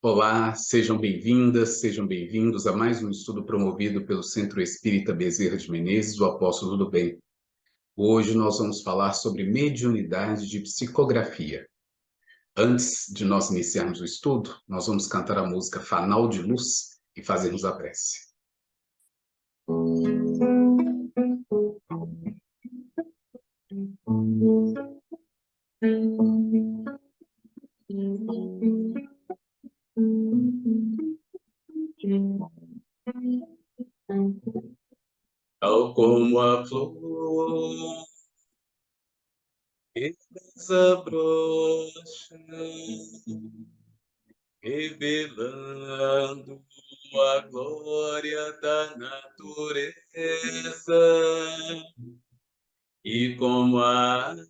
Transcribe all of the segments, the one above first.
Olá, sejam bem-vindas, sejam bem-vindos a mais um estudo promovido pelo Centro Espírita Bezerra de Menezes, o Apóstolo do Bem. Hoje nós vamos falar sobre mediunidade de psicografia. Antes de nós iniciarmos o estudo, nós vamos cantar a música Fanal de Luz e fazermos a prece. Tal como a flor que desabrocha, revelando a glória da natureza, e como a água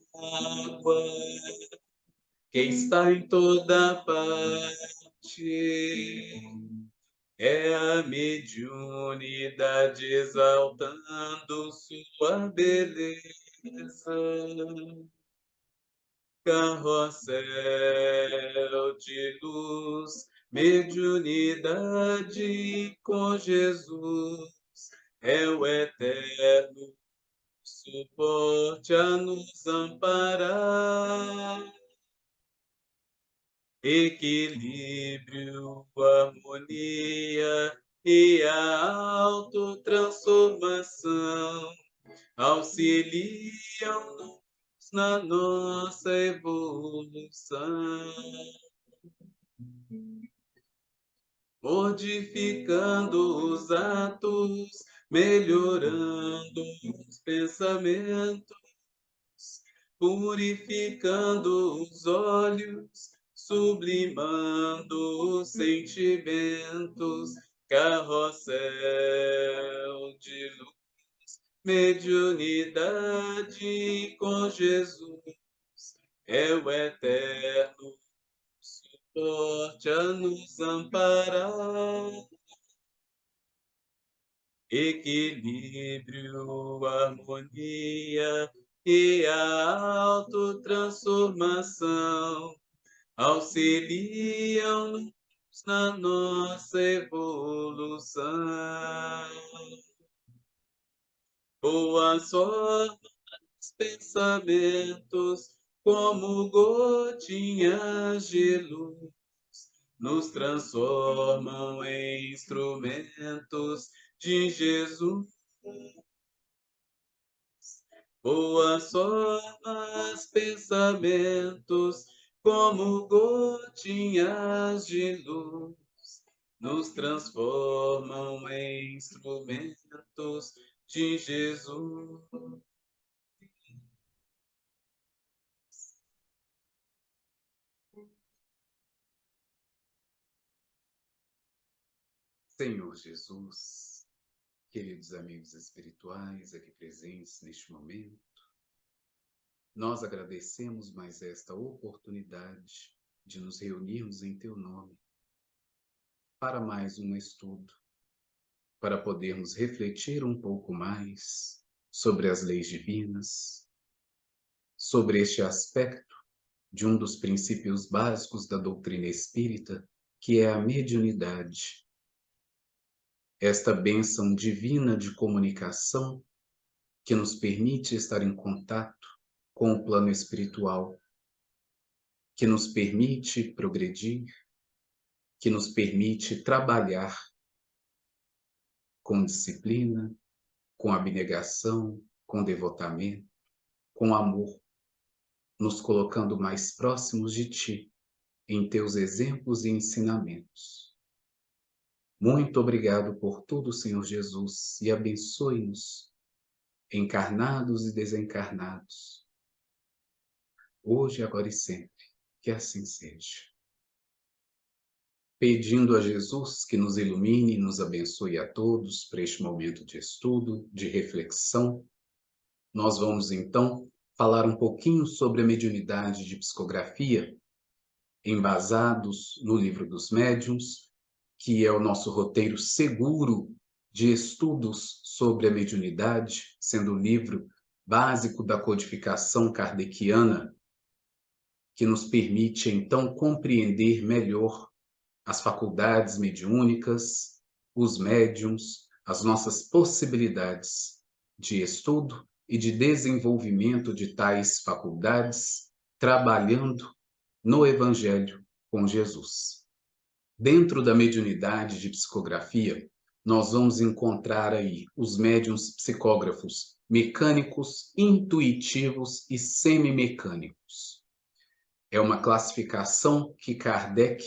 que está em toda parte, é a mediunidade exaltando sua beleza. Carrossel de luz, mediunidade com Jesus, é o eterno suporte a nos amparar. Equilíbrio, harmonia e a autotransformação auxiliam-nos na nossa evolução, modificando os atos, melhorando os pensamentos, purificando os olhos, sublimando os sentimentos, carrossel de luz, mediunidade com Jesus, é o eterno suporte a nos amparar. Equilíbrio, harmonia e a autotransformação auxiliam-nos na nossa evolução. Boas formas, pensamentos, como gotinhas de luz, nos transformam em instrumentos de Jesus. Boas formas, pensamentos, como gotinhas de luz, nos transformam em instrumentos de Jesus. Senhor Jesus, queridos amigos espirituais aqui presentes neste momento, nós agradecemos mais esta oportunidade de nos reunirmos em Teu nome para mais um estudo, para podermos refletir um pouco mais sobre as leis divinas, sobre este aspecto de um dos princípios básicos da doutrina espírita, que é a mediunidade. Esta bênção divina de comunicação que nos permite estar em contato com o plano espiritual, que nos permite progredir, que nos permite trabalhar com disciplina, com abnegação, com devotamento, com amor, nos colocando mais próximos de Ti, em Teus exemplos e ensinamentos. Muito obrigado por tudo, Senhor Jesus, e abençoe-nos, encarnados e desencarnados, hoje, agora e sempre, que assim seja. Pedindo a Jesus que nos ilumine e nos abençoe a todos para este momento de estudo, de reflexão, nós vamos então falar um pouquinho sobre a mediunidade de psicografia, embasados no Livro dos Médiuns, que é o nosso roteiro seguro de estudos sobre a mediunidade, sendo o livro básico da codificação kardeciana, que nos permite então compreender melhor as faculdades mediúnicas, os médiuns, as nossas possibilidades de estudo e de desenvolvimento de tais faculdades, trabalhando no Evangelho com Jesus. Dentro da mediunidade de psicografia, nós vamos encontrar aí os médiuns psicógrafos mecânicos, intuitivos e semimecânicos. É uma classificação que Kardec,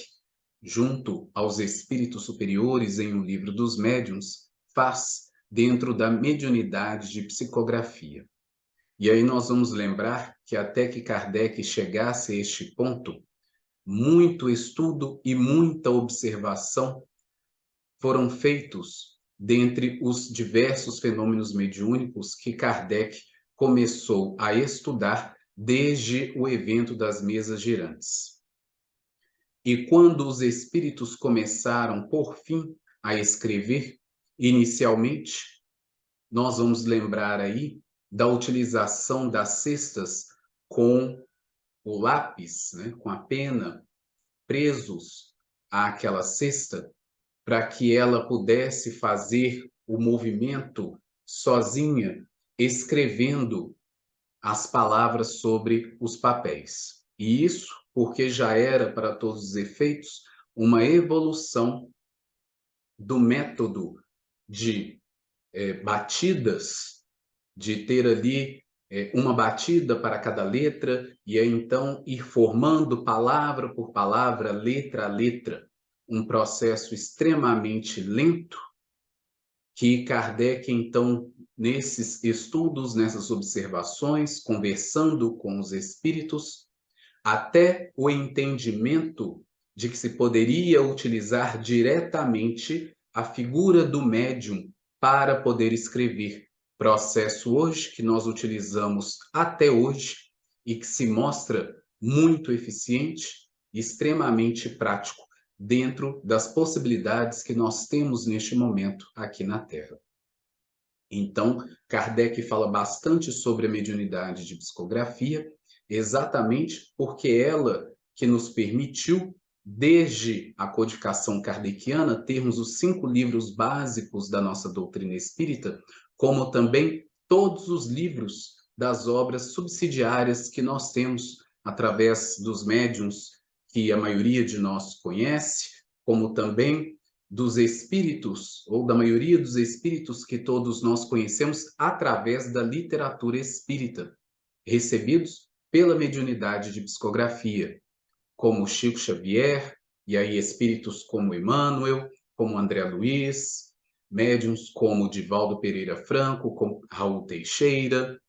junto aos espíritos superiores em O Livro dos Médiuns, faz dentro da mediunidade de psicografia. E aí nós vamos lembrar que até que Kardec chegasse a este ponto, muito estudo e muita observação foram feitos dentre os diversos fenômenos mediúnicos que Kardec começou a estudar desde o evento das mesas girantes. E quando os espíritos começaram, por fim, a escrever, inicialmente, nós vamos lembrar aí da utilização das cestas com o lápis, né, com a pena, presos àquela cesta, para que ela pudesse fazer o movimento sozinha, escrevendo as palavras sobre os papéis. E isso porque já era, para todos os efeitos, uma evolução do método de batidas, de ter ali uma batida para cada letra, e aí então ir formando palavra por palavra, letra a letra, um processo extremamente lento, que Kardec, então, nesses estudos, nessas observações, conversando com os espíritos, até o entendimento de que se poderia utilizar diretamente a figura do médium para poder escrever. Processo hoje que nós utilizamos até hoje e que se mostra muito eficiente e extremamente prático dentro das possibilidades que nós temos neste momento aqui na Terra. Então, Kardec fala bastante sobre a mediunidade de psicografia, exatamente porque ela que nos permitiu, desde a codificação kardeciana, termos os 5 livros básicos da nossa doutrina espírita, como também todos os livros das obras subsidiárias que nós temos através dos médiuns que a maioria de nós conhece, como também dos espíritos, ou da maioria dos espíritos que todos nós conhecemos através da literatura espírita, recebidos pela mediunidade de psicografia, como Chico Xavier, e aí espíritos como Emmanuel, como André Luiz, médiuns como Divaldo Pereira Franco, como Raul Teixeira,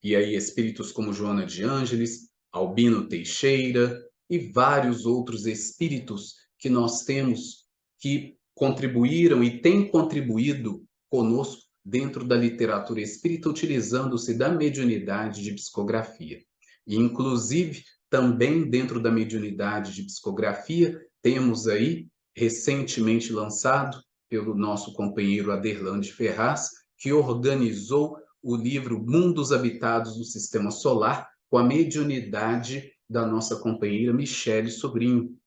e aí espíritos como Joana de Ângeles, Albino Teixeira e vários outros espíritos que nós temos que contribuíram e têm contribuído conosco dentro da literatura espírita, utilizando-se da mediunidade de psicografia. E, inclusive, também dentro da mediunidade de psicografia, temos aí, recentemente lançado pelo nosso companheiro Aderlan de Ferraz, que organizou o livro Mundos Habitados do Sistema Solar, com a mediunidade da nossa companheira Michele Sobrinho,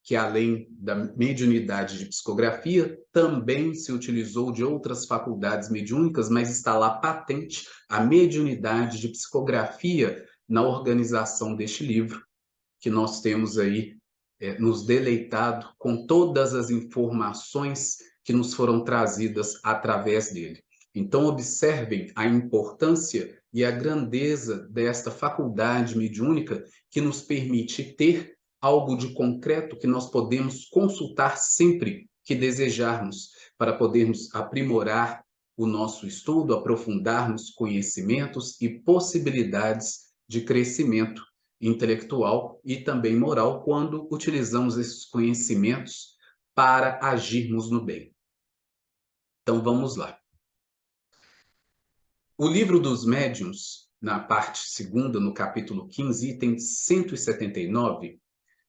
que além da mediunidade de psicografia, também se utilizou de outras faculdades mediúnicas, mas está lá patente a mediunidade de psicografia na organização deste livro, que nós temos aí nos deleitado com todas as informações que nos foram trazidas através dele. Então, observem a importância e a grandeza desta faculdade mediúnica que nos permite ter algo de concreto que nós podemos consultar sempre que desejarmos, para podermos aprimorar o nosso estudo, aprofundarmos conhecimentos e possibilidades de crescimento intelectual e também moral quando utilizamos esses conhecimentos para agirmos no bem. Então, vamos lá. O Livro dos Médiuns, na parte 2ª, no capítulo 15, item 179,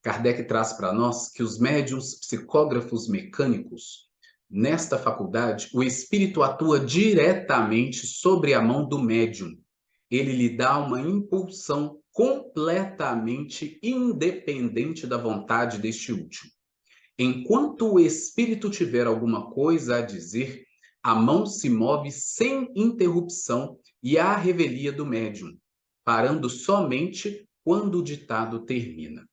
Kardec traz para nós que os médiuns psicógrafos mecânicos, nesta faculdade, o espírito atua diretamente sobre a mão do médium. Ele lhe dá uma impulsão completamente independente da vontade deste último. Enquanto o espírito tiver alguma coisa a dizer, a mão se move sem interrupção e há a revelia do médium, parando somente quando o ditado termina.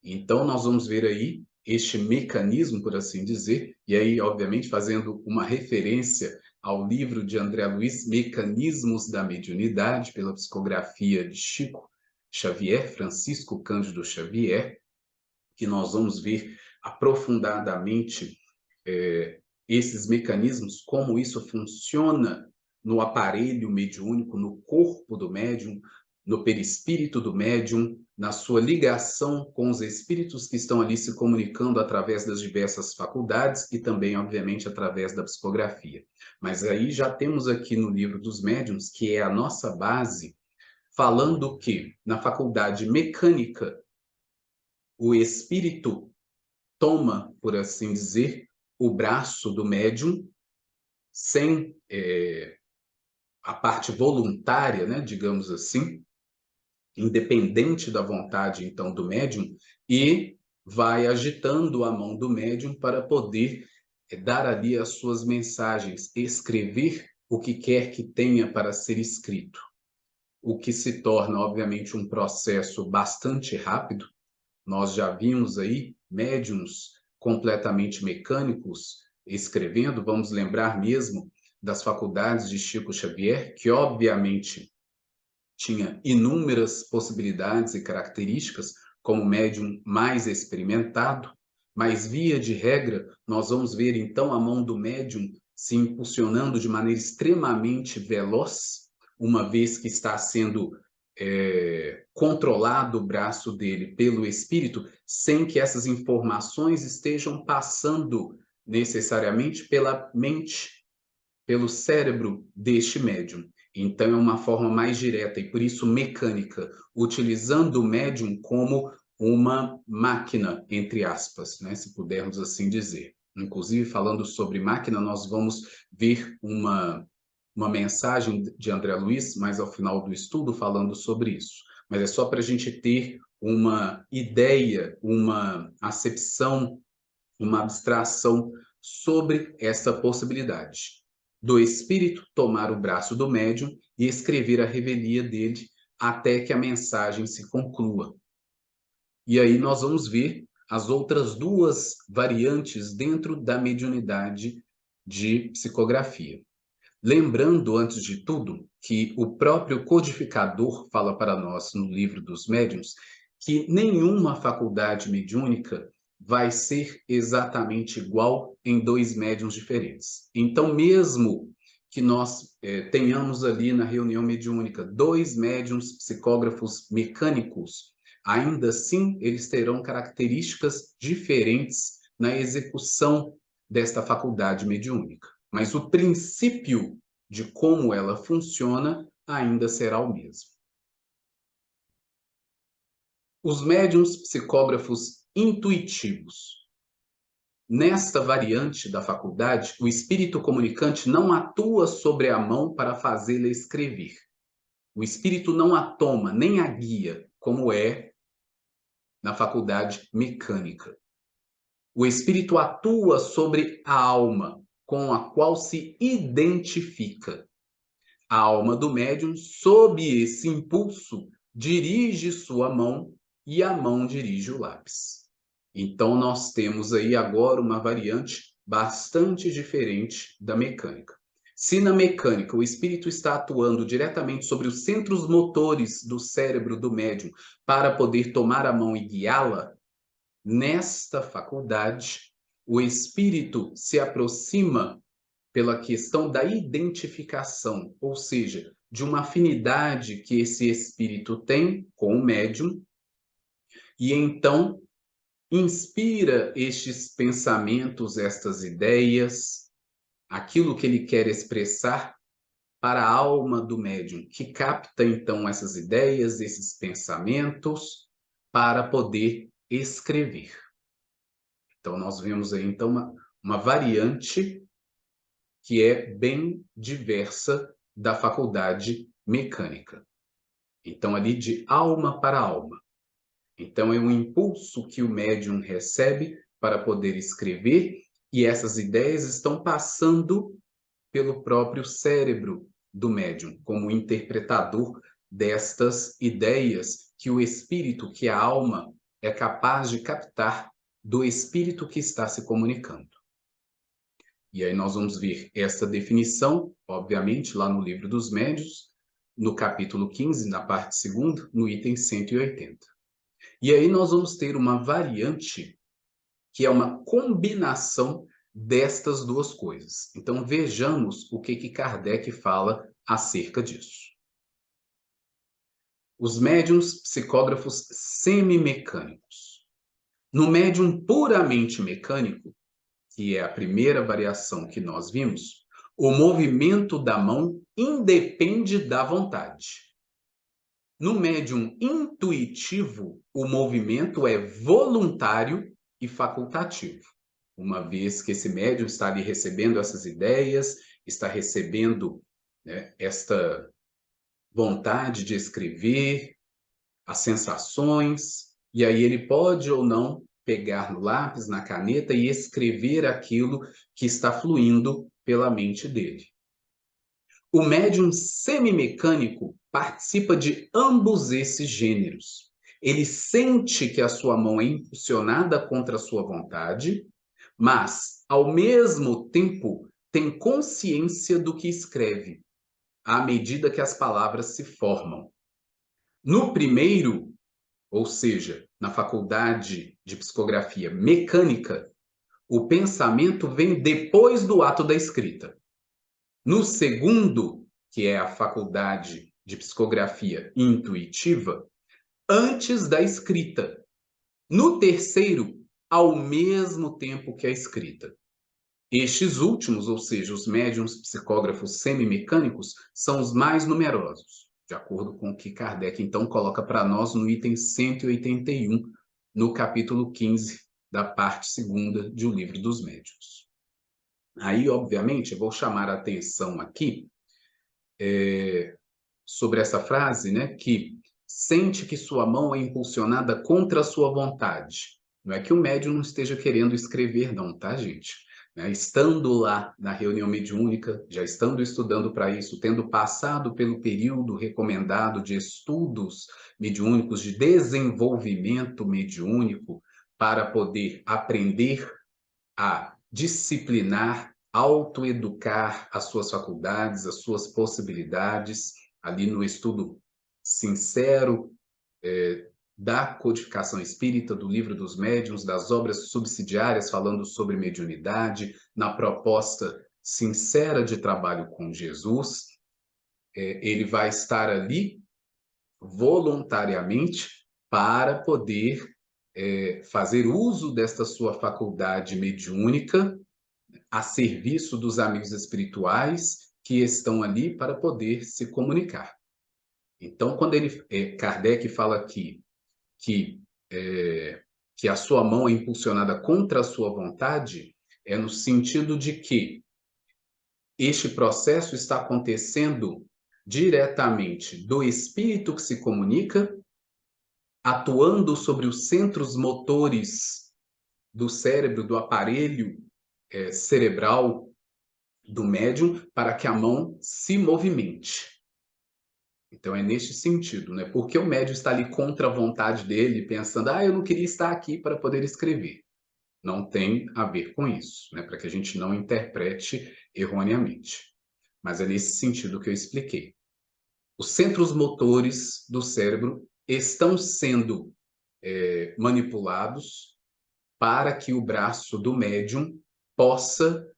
Então, nós vamos ver aí este mecanismo, por assim dizer, e aí, obviamente, fazendo uma referência ao livro de André Luiz, Mecanismos da Mediunidade, pela psicografia de Chico Xavier, Francisco Cândido Xavier, que nós vamos ver aprofundadamente esses mecanismos, como isso funciona no aparelho mediúnico, no corpo do médium, no perispírito do médium, na sua ligação com os espíritos que estão ali se comunicando através das diversas faculdades e também, obviamente, através da psicografia. Mas aí já temos aqui no livro dos médiuns, que é a nossa base, falando que na faculdade mecânica o espírito toma, por assim dizer, o braço do médium sem a parte voluntária, né, digamos assim, independente da vontade, então, do médium, e vai agitando a mão do médium para poder dar ali as suas mensagens, escrever o que quer que tenha para ser escrito, o que se torna, obviamente, um processo bastante rápido. Nós já vimos aí médiums completamente mecânicos escrevendo, vamos lembrar mesmo das faculdades de Chico Xavier, que obviamente tinha inúmeras possibilidades e características como médium mais experimentado, mas via de regra nós vamos ver então a mão do médium se impulsionando de maneira extremamente veloz, uma vez que está sendo controlado o braço dele pelo espírito, sem que essas informações estejam passando necessariamente pela mente, pelo cérebro deste médium. Então, é uma forma mais direta e, por isso, mecânica, utilizando o médium como uma máquina, entre aspas, né, se pudermos assim dizer. Inclusive, falando sobre máquina, nós vamos ver uma mensagem de André Luiz, mais ao final do estudo, falando sobre isso. Mas é só para a gente ter uma ideia, uma acepção, uma abstração sobre essa possibilidade do espírito tomar o braço do médium e escrever a revelia dele até que a mensagem se conclua. E aí nós vamos ver as outras duas variantes dentro da mediunidade de psicografia. Lembrando, antes de tudo, que o próprio codificador fala para nós no livro dos médiuns que nenhuma faculdade mediúnica vai ser exatamente igual em dois médiuns diferentes. Então, mesmo que nós tenhamos ali na reunião mediúnica dois médiuns psicógrafos mecânicos, ainda assim eles terão características diferentes na execução desta faculdade mediúnica. Mas o princípio de como ela funciona ainda será o mesmo. Os médiuns psicógrafos intuitivos. Nesta variante da faculdade, o espírito comunicante não atua sobre a mão para fazê-la escrever. O espírito não a toma nem a guia, como é na faculdade mecânica. O espírito atua sobre a alma, com a qual se identifica. A alma do médium, sob esse impulso, dirige sua mão e a mão dirige o lápis. Então, nós temos aí agora uma variante bastante diferente da mecânica. Se na mecânica o espírito está atuando diretamente sobre os centros motores do cérebro do médium para poder tomar a mão e guiá-la, nesta faculdade, o espírito se aproxima pela questão da identificação, ou seja, de uma afinidade que esse espírito tem com o médium, e então inspira estes pensamentos, estas ideias, aquilo que ele quer expressar para a alma do médium, que capta então essas ideias, esses pensamentos, para poder escrever. Então, nós vemos aí então uma variante que é bem diversa da faculdade mecânica. Então, ali de alma para alma. Então, é um impulso que o médium recebe para poder escrever, e essas ideias estão passando pelo próprio cérebro do médium, como interpretador destas ideias que o espírito, que a alma, é capaz de captar do espírito que está se comunicando. E aí nós vamos ver essa definição, obviamente, lá no Livro dos Médiuns, no capítulo 15, na parte 2ª, no item 180. E aí nós vamos ter uma variante que é uma combinação destas duas coisas. Então vejamos o que Kardec fala acerca disso. Os médiuns psicógrafos semimecânicos. No médium puramente mecânico, que é a primeira variação que nós vimos, o movimento da mão independe da vontade. No médium intuitivo, o movimento é voluntário e facultativo, uma vez que esse médium está ali recebendo essas ideias, está recebendo, né, esta vontade de escrever, as sensações, e aí ele pode ou não pegar no lápis, na caneta e escrever aquilo que está fluindo pela mente dele. O médium semimecânico participa de ambos esses gêneros. Ele sente que a sua mão é impulsionada contra a sua vontade, mas, ao mesmo tempo, tem consciência do que escreve, à medida que as palavras se formam. No primeiro, ou seja, na faculdade de psicografia mecânica, o pensamento vem depois do ato da escrita. No segundo, que é a faculdade de psicografia intuitiva, antes da escrita. No terceiro, ao mesmo tempo que a escrita. Estes últimos, ou seja, os médiuns psicógrafos semimecânicos, são os mais numerosos, de acordo com o que Kardec, então, coloca para nós no item 181, no capítulo 15 da parte 2ª de O Livro dos Médiuns. Aí, obviamente, eu vou chamar a atenção aqui sobre essa frase, né, que sente que sua mão é impulsionada contra a sua vontade. Não é que o médium não esteja querendo escrever, não, tá, gente? Estando lá na reunião mediúnica, já estando estudando para isso, tendo passado pelo período recomendado de estudos mediúnicos, de desenvolvimento mediúnico, para poder aprender a disciplinar, autoeducar as suas faculdades, as suas possibilidades, ali no estudo sincero da codificação espírita, do Livro dos Médiuns, das obras subsidiárias falando sobre mediunidade, na proposta sincera de trabalho com Jesus, ele vai estar ali voluntariamente para poder fazer uso desta sua faculdade mediúnica a serviço dos amigos espirituais que estão ali para poder se comunicar. Então, quando Kardec fala aqui que a sua mão é impulsionada contra a sua vontade, é no sentido de que este processo está acontecendo diretamente do espírito que se comunica, atuando sobre os centros motores do cérebro, do aparelho cerebral do médium, para que a mão se movimente. Então é neste sentido, né? Porque o médium está ali contra a vontade dele, pensando, eu não queria estar aqui para poder escrever. Não tem a ver com isso, né? Para que a gente não interprete erroneamente. Mas é nesse sentido que eu expliquei. Os centros motores do cérebro estão sendo manipulados para que o braço do médium possa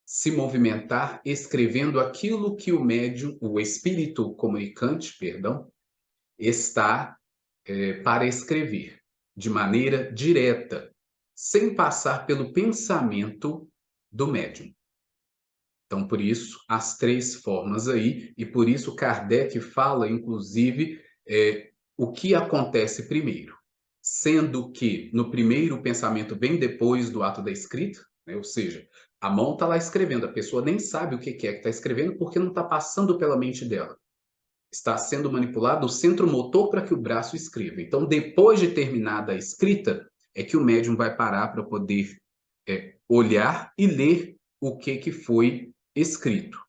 se movimentar escrevendo aquilo que o médium, o espírito comunicante, perdão, está para escrever, de maneira direta, sem passar pelo pensamento do médium. Então, por isso, as três formas aí, e por isso Kardec fala, inclusive, o que acontece primeiro. Sendo que, no primeiro, o pensamento vem depois do ato da escrita, né? Ou seja, a mão está lá escrevendo, a pessoa nem sabe o que é que está escrevendo porque não está passando pela mente dela. Está sendo manipulado o centro motor para que o braço escreva. Então, depois de terminada a escrita, é que o médium vai parar para poder olhar e ler o que foi escrito.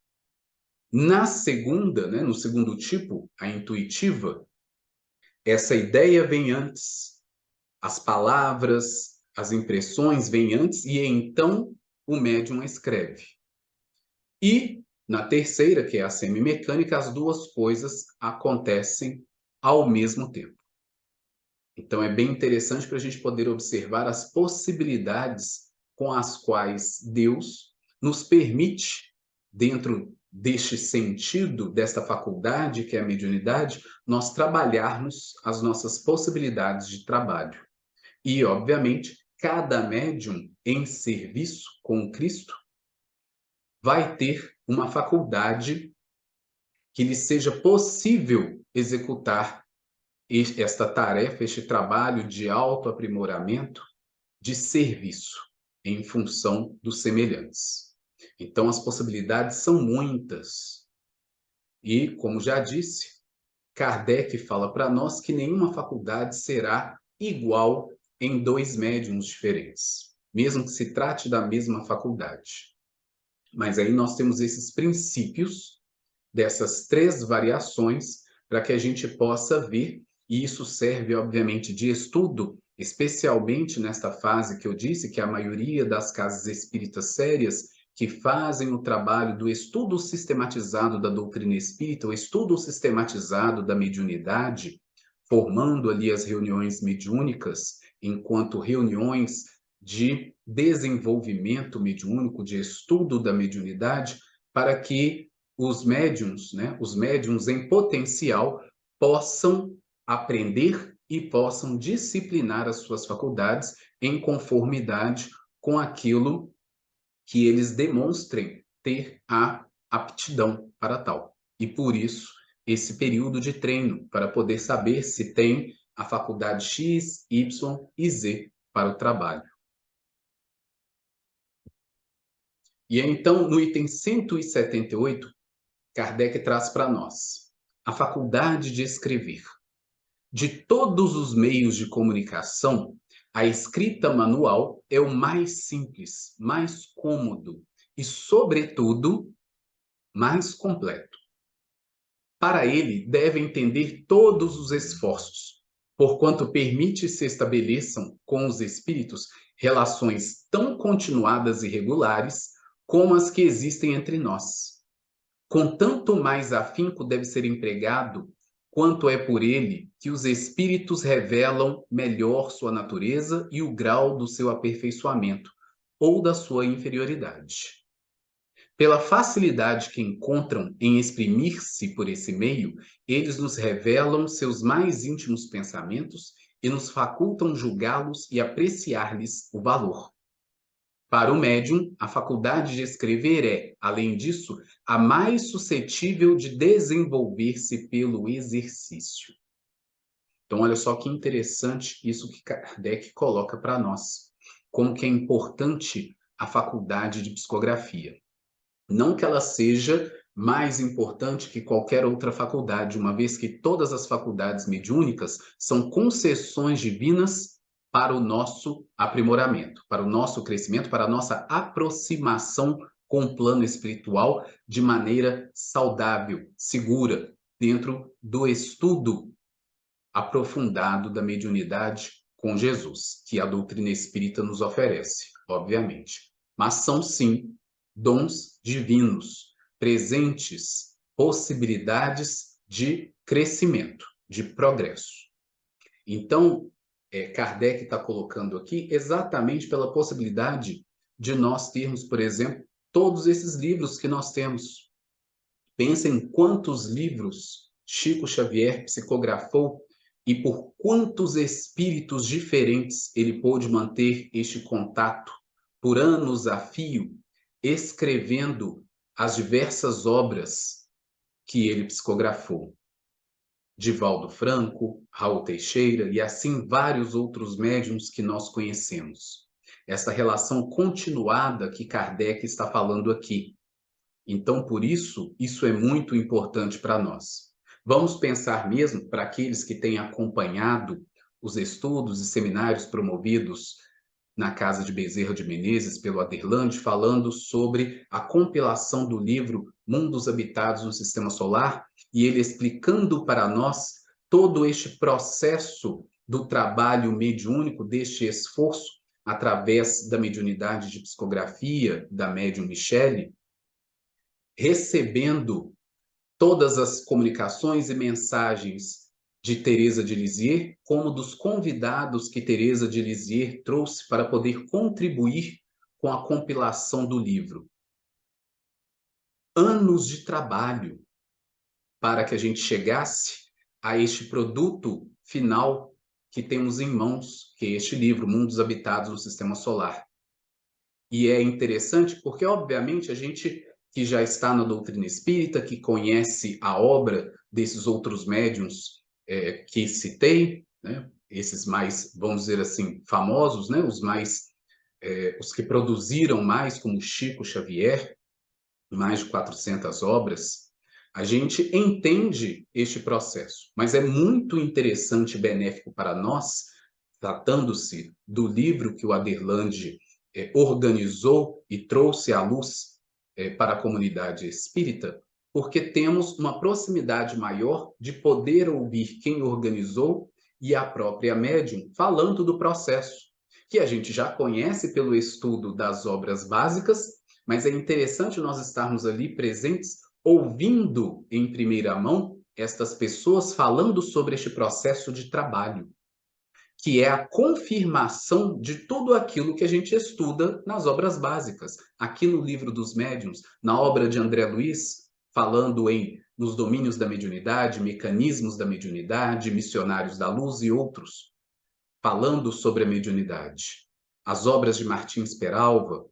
Na segunda, né, no segundo tipo, a intuitiva, essa ideia vem antes, as palavras, as impressões vêm antes e então o médium escreve. E na terceira, que é a semimecânica, as duas coisas acontecem ao mesmo tempo. Então é bem interessante para a gente poder observar as possibilidades com as quais Deus nos permite, dentro deste sentido, desta faculdade que é a mediunidade, nós trabalharmos as nossas possibilidades de trabalho. E, obviamente, cada médium em serviço com Cristo vai ter uma faculdade que lhe seja possível executar esta tarefa, este trabalho de autoaprimoramento, de serviço, em função dos semelhantes. Então, as possibilidades são muitas. E, como já disse, Kardec fala para nós que nenhuma faculdade será igual em dois médiuns diferentes, mesmo que se trate da mesma faculdade. Mas aí nós temos esses princípios dessas três variações para que a gente possa ver, e isso serve, obviamente, de estudo, especialmente nesta fase que eu disse, que a maioria das casas espíritas sérias que fazem o trabalho do estudo sistematizado da doutrina espírita, o estudo sistematizado da mediunidade, formando ali as reuniões mediúnicas, enquanto reuniões de desenvolvimento mediúnico, de estudo da mediunidade, para que os médiuns, né, os médiuns em potencial, possam aprender e possam disciplinar as suas faculdades em conformidade com aquilo que eles demonstrem ter a aptidão para tal. E por isso, esse período de treino, para poder saber se tem a faculdade X, Y e Z para o trabalho. E então, no item 178, Kardec traz para nós a faculdade de escrever. De todos os meios de comunicação, a escrita manual é o mais simples, mais cômodo e, sobretudo, mais completo. Para ele, deve entender todos os esforços, porquanto permite se estabeleçam com os espíritos relações tão continuadas e regulares como as que existem entre nós. Com tanto mais afinco deve ser empregado, quanto é por ele que os espíritos revelam melhor sua natureza e o grau do seu aperfeiçoamento, ou da sua inferioridade. Pela facilidade que encontram em exprimir-se por esse meio, eles nos revelam seus mais íntimos pensamentos e nos facultam julgá-los e apreciar-lhes o valor. Para o médium, a faculdade de escrever é, além disso, a mais suscetível de desenvolver-se pelo exercício. Então, olha só que interessante isso que Kardec coloca para nós. Como que é importante a faculdade de psicografia. Não que ela seja mais importante que qualquer outra faculdade, uma vez que todas as faculdades mediúnicas são concessões divinas para o nosso aprimoramento, para o nosso crescimento, para a nossa aproximação com o plano espiritual de maneira saudável, segura, dentro do estudo aprofundado da mediunidade com Jesus, que a doutrina espírita nos oferece, obviamente. Mas são, sim, dons divinos, presentes, possibilidades de crescimento, de progresso. Então, Kardec está colocando aqui exatamente pela possibilidade de nós termos, por exemplo, todos esses livros que nós temos. Pensem quantos livros Chico Xavier psicografou e por quantos espíritos diferentes ele pôde manter este contato por anos a fio, escrevendo as diversas obras que ele psicografou. Divaldo Franco, Raul Teixeira e assim vários outros médiuns que nós conhecemos. Essa relação continuada que Kardec está falando aqui. Então, por isso, isso é muito importante para nós. Vamos pensar mesmo para aqueles que têm acompanhado os estudos e seminários promovidos na Casa de Bezerra de Menezes pelo Aderlande, falando sobre a compilação do livro Mundos Habitados no Sistema Solar, e ele explicando para nós todo este processo do trabalho mediúnico, deste esforço, através da mediunidade de psicografia da médium Michele, recebendo todas as comunicações e mensagens de Teresa de Lisieux, como dos convidados que Teresa de Lisieux trouxe para poder contribuir com a compilação do livro. Anos de trabalho para que a gente chegasse a este produto final que temos em mãos, que é este livro, Mundos Habitados no Sistema Solar. E é interessante porque, obviamente, a gente que já está na doutrina espírita, que conhece a obra desses outros médiuns que citei, né? Esses mais, vamos dizer assim, famosos, né? Os que produziram mais, como Chico Xavier, mais de 400 obras, a gente entende este processo. Mas é muito interessante e benéfico para nós, tratando-se do livro que o Aderlande organizou e trouxe à luz para a comunidade espírita, porque temos uma proximidade maior de poder ouvir quem organizou e a própria médium falando do processo, que a gente já conhece pelo estudo das obras básicas, mas é interessante nós estarmos ali presentes, ouvindo em primeira mão estas pessoas falando sobre este processo de trabalho, que é a confirmação de tudo aquilo que a gente estuda nas obras básicas. Aqui no Livro dos Médiuns, na obra de André Luiz, falando nos domínios da mediunidade, mecanismos da mediunidade, missionários da luz e outros, falando sobre a mediunidade. As obras de Martins Peralva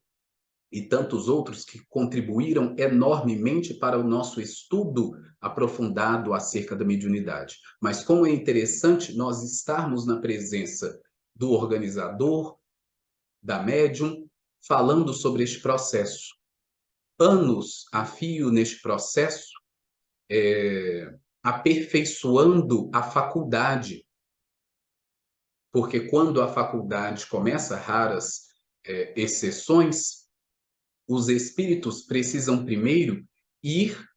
e tantos outros que contribuíram enormemente para o nosso estudo aprofundado acerca da mediunidade. Mas como é interessante nós estarmos na presença do organizador, da médium, falando sobre este processo. Anos a fio neste processo, aperfeiçoando a faculdade, porque quando a faculdade começa, raras exceções, os espíritos precisam primeiro ir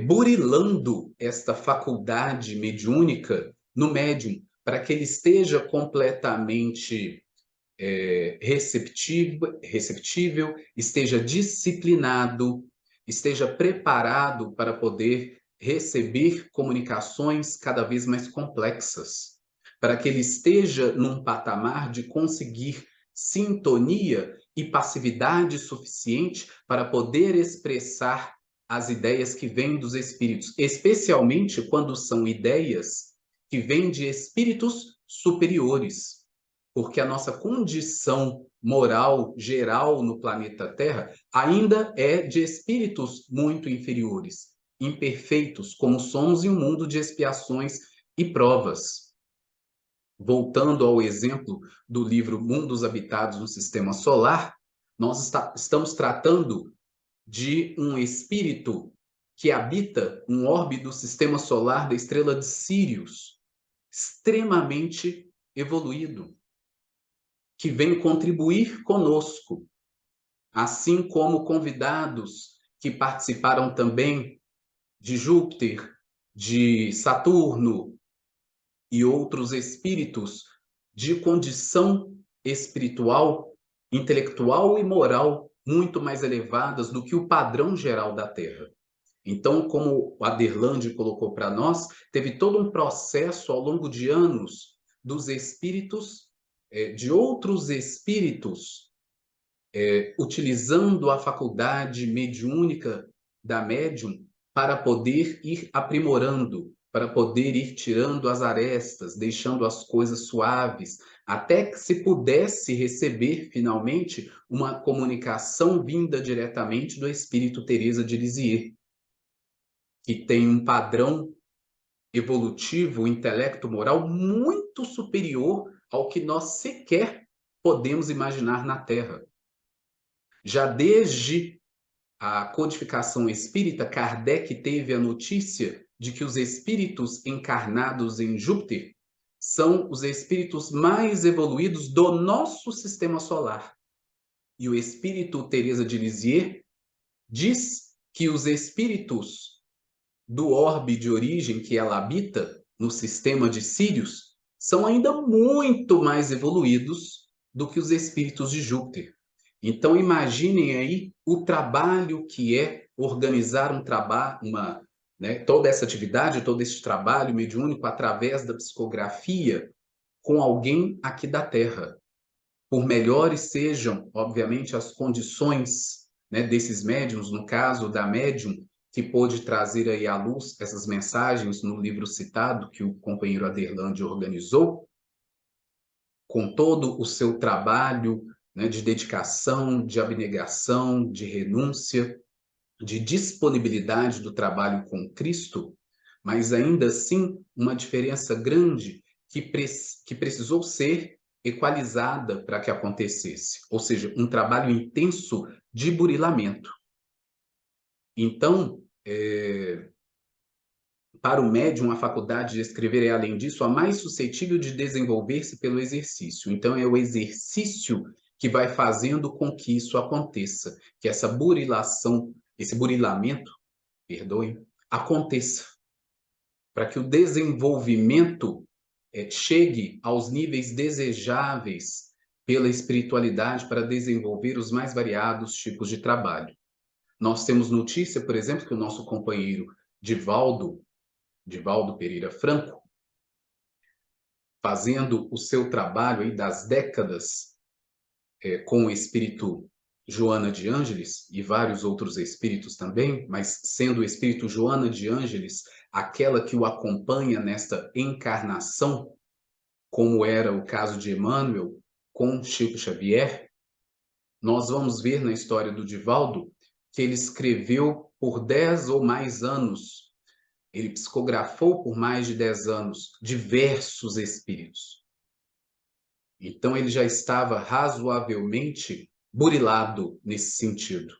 burilando esta faculdade mediúnica no médium, para que ele esteja completamente receptível, esteja disciplinado, esteja preparado para poder receber comunicações cada vez mais complexas, para que ele esteja num patamar de conseguir sintonia e passividade suficiente para poder expressar as ideias que vêm dos espíritos, especialmente quando são ideias que vêm de espíritos superiores, porque a nossa condição moral geral no planeta Terra ainda é de espíritos muito inferiores, imperfeitos, como somos em um mundo de expiações e provas. Voltando ao exemplo do livro Mundos Habitados no Sistema Solar, nós estamos tratando de um espírito que habita um orbe do sistema solar da estrela de Sírius, extremamente evoluído, que vem contribuir conosco, assim como convidados que participaram também de Júpiter, de Saturno e outros espíritos de condição espiritual, intelectual e moral muito mais elevadas do que o padrão geral da Terra. Então, como o Aderlande colocou para nós, teve todo um processo ao longo de anos dos espíritos, de outros espíritos, utilizando a faculdade mediúnica da médium para poder ir aprimorando, para poder ir tirando as arestas, deixando as coisas suaves, até que se pudesse receber, finalmente, uma comunicação vinda diretamente do espírito Teresa de Lisieux, que tem um padrão evolutivo, intelecto moral muito superior ao que nós sequer podemos imaginar na Terra. Já desde a codificação espírita, Kardec teve a notícia de que os espíritos encarnados em Júpiter são os espíritos mais evoluídos do nosso sistema solar. E o espírito Teresa de Lisieux diz que os espíritos do orbe de origem que ela habita, no sistema de Sírius, são ainda muito mais evoluídos do que os espíritos de Júpiter. Então, imaginem aí o trabalho que é organizar um trabalho, toda essa atividade, todo esse trabalho mediúnico através da psicografia com alguém aqui da Terra. Por melhores sejam, obviamente, as condições, desses médiums, no caso da médium, que pôde trazer aí à luz essas mensagens no livro citado que o companheiro Aderlande organizou, com todo o seu trabalho, de dedicação, de abnegação, de renúncia, de disponibilidade do trabalho com Cristo, mas ainda assim uma diferença grande que precisou ser equalizada para que acontecesse, ou seja, um trabalho intenso de burilamento. Então, para o médium, a faculdade de escrever é, além disso, a mais suscetível de desenvolver-se pelo exercício. Então, é o exercício que vai fazendo com que isso aconteça, que essa burilação, esse burilamento, perdoem, aconteça, para que o desenvolvimento chegue aos níveis desejáveis pela espiritualidade para desenvolver os mais variados tipos de trabalho. Nós temos notícia, por exemplo, que o nosso companheiro Divaldo Pereira Franco, fazendo o seu trabalho aí das décadas com o espírito Joana de Ângeles e vários outros espíritos também, mas sendo o espírito Joana de Ângeles aquela que o acompanha nesta encarnação, como era o caso de Emmanuel com Chico Xavier, nós vamos ver na história do Divaldo que ele escreveu por 10 ou mais anos, ele psicografou por mais de 10 anos diversos espíritos. Então ele já estava razoavelmente burilado nesse sentido,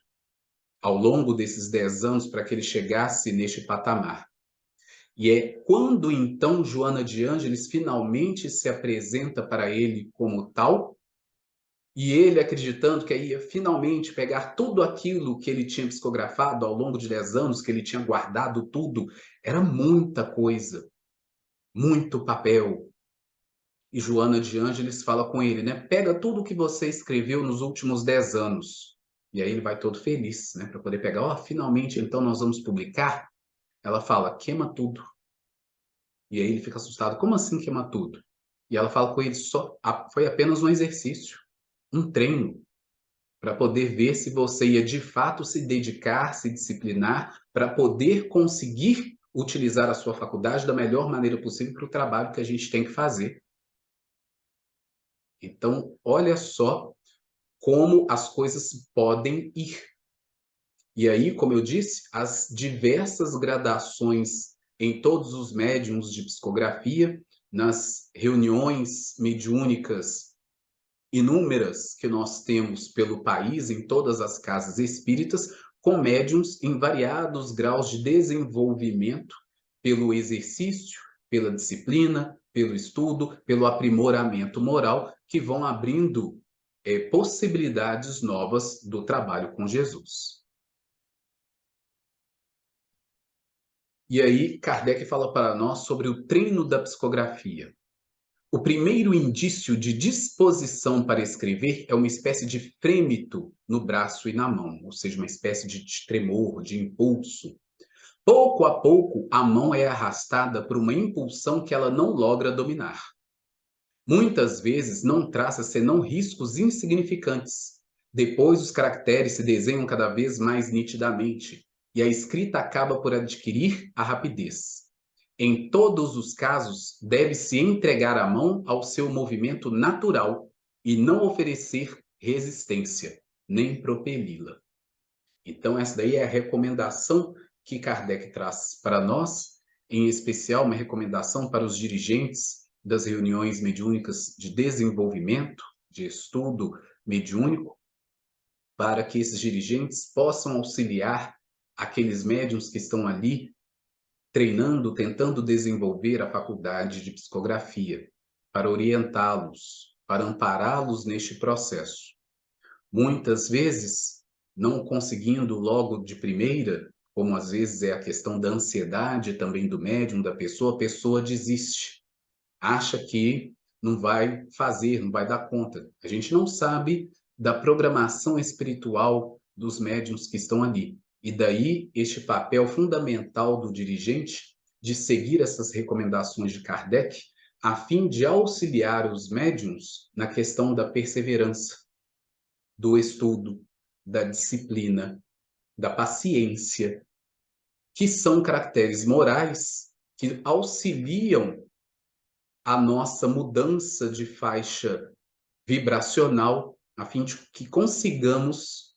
ao longo desses 10 anos, para que ele chegasse neste patamar. E é quando, então, Joana de Ângeles finalmente se apresenta para ele como tal, e ele acreditando que ia finalmente pegar tudo aquilo que ele tinha psicografado ao longo de 10 anos, que ele tinha guardado tudo, era muita coisa, muito papel. E Joana de Ângeles fala com ele, pega tudo o que você escreveu nos últimos 10 anos. E aí ele vai todo feliz, para poder pegar, finalmente, então nós vamos publicar. Ela fala, queima tudo. E aí ele fica assustado, como assim queima tudo? E ela fala com ele, foi apenas um exercício, um treino, para poder ver se você ia de fato se dedicar, se disciplinar, para poder conseguir utilizar a sua faculdade da melhor maneira possível para o trabalho que a gente tem que fazer. Então, olha só como as coisas podem ir. E aí, como eu disse, as diversas gradações em todos os médiums de psicografia, nas reuniões mediúnicas inúmeras que nós temos pelo país, em todas as casas espíritas, com médiums em variados graus de desenvolvimento pelo exercício, pela disciplina, pelo estudo, pelo aprimoramento moral, que vão abrindo possibilidades novas do trabalho com Jesus. E aí, Kardec fala para nós sobre o treino da psicografia. O primeiro indício de disposição para escrever é uma espécie de frêmito no braço e na mão, ou seja, uma espécie de tremor, de impulso. Pouco a pouco, a mão é arrastada por uma impulsão que ela não logra dominar. Muitas vezes não traça senão riscos insignificantes. Depois os caracteres se desenham cada vez mais nitidamente e a escrita acaba por adquirir a rapidez. Em todos os casos, deve-se entregar a mão ao seu movimento natural e não oferecer resistência, nem propeli-la. Então, essa daí é a recomendação que Kardec traz para nós, em especial uma recomendação para os dirigentes das reuniões mediúnicas de desenvolvimento, de estudo mediúnico, para que esses dirigentes possam auxiliar aqueles médiuns que estão ali treinando, tentando desenvolver a faculdade de psicografia. para orientá-los, para ampará-los neste processo. Muitas vezes, não conseguindo logo de primeira, como às vezes é a questão da ansiedade também do médium, da pessoa, a pessoa desiste, acha que não vai fazer, não vai dar conta. A gente não sabe da programação espiritual dos médiuns que estão ali. E daí este papel fundamental do dirigente de seguir essas recomendações de Kardec, a fim de auxiliar os médiuns na questão da perseverança, do estudo, da disciplina, da paciência, que são caracteres morais que auxiliam a nossa mudança de faixa vibracional, a fim de que consigamos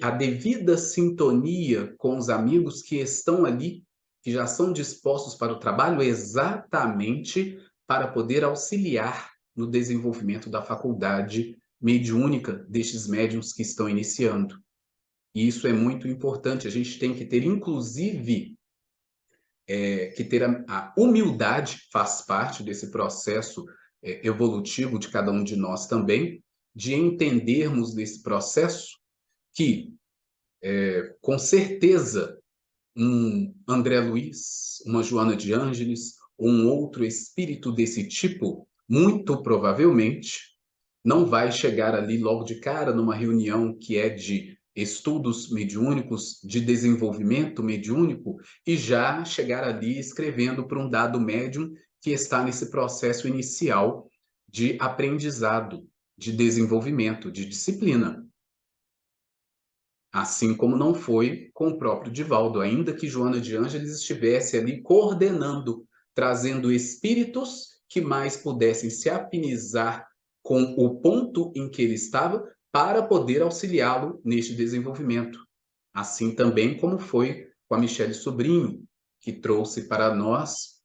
a devida sintonia com os amigos que estão ali, que já são dispostos para o trabalho, exatamente para poder auxiliar no desenvolvimento da faculdade mediúnica destes médiuns que estão iniciando. E isso é muito importante. A gente tem que ter, inclusive, a humildade, faz parte desse processo evolutivo de cada um de nós também, de entendermos nesse processo que, com certeza, um André Luiz, uma Joana de Ângeles, um outro espírito desse tipo, muito provavelmente, não vai chegar ali logo de cara numa reunião que é de estudos mediúnicos, de desenvolvimento mediúnico, e já chegar ali escrevendo para um dado médium que está nesse processo inicial de aprendizado, de desenvolvimento, de disciplina. Assim como não foi com o próprio Divaldo, ainda que Joana de Ângeles estivesse ali coordenando, trazendo espíritos que mais pudessem se afinizar com o ponto em que ele estava para poder auxiliá-lo neste desenvolvimento. Assim também como foi com a Michele Sobrinho, que trouxe para nós